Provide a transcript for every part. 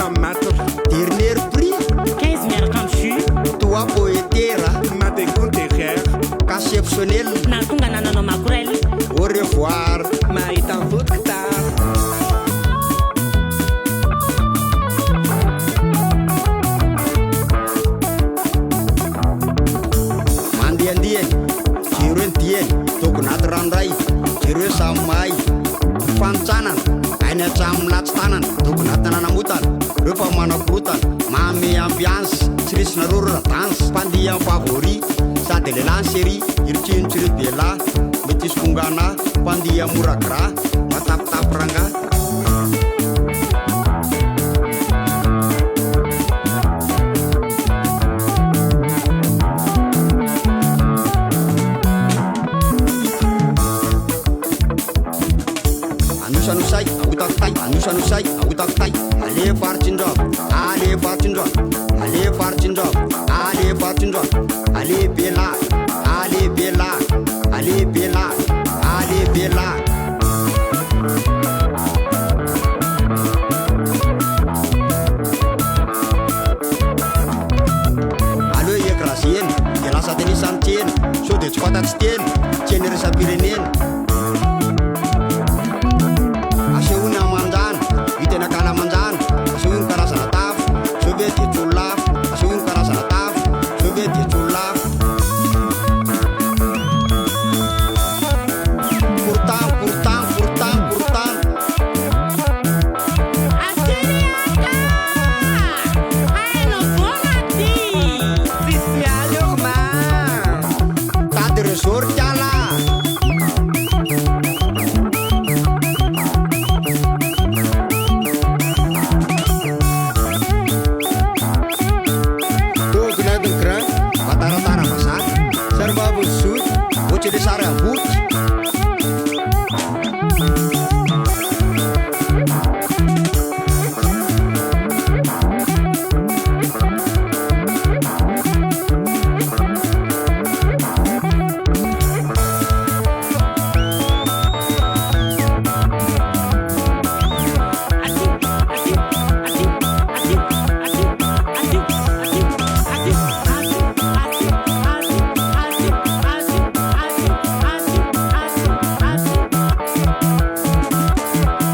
maître. Dernier prix 15 miaraka amin'ny jus toa poetera Ma déconterreur. exceptionnel. natonga nananao makorel Au revoir. Mahita vodka. Mandian-dian jero dian tokony aty ranoray jero samy mahay fantsanan ainy atramin'ny latsatanana tokony aty nanamotana reo fa manakorotana mame ambiance tsy resina rorora danse mpandia amin'ny favori sady lehilahy ny série irotsinitsireo belahy mety isy fongana mpandia moragra matapitapy ranga. Anusanusai autaktai anusanusai autaktai ale farcindro ale farcindro ale farcindro ale farcindro ale bela ale bela ale bela ale bela. Alo ekrasien elasa teny santien so de tsy fantatsy teny tieny resam-pirenena asehony amanjana hitena kala amanjana asehony karazana tafo sove dia tsolafo asehony karazana tafo sove dia tsolafo. Pourtant pourtant pourtant pourtant asiriaka aino vonati Spécial urbain. tas de resort tiala. Tokony gran mataratara masaky serva vosoty ohatry le sary avoky.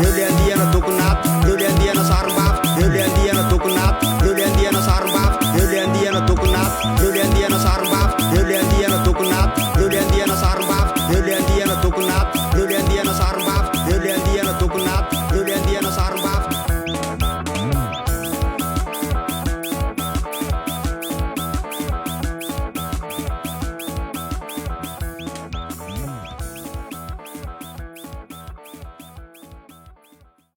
Eo le andiana dokonato eo le andiana sarim-bafy eo le andiana dokonato eo le andiana sarim-bafy eo le andiana dokonato eo le andiana sarim-bafy eo le andiana dokonato eo le andiana sarim-bafy eo le andiana dokonato.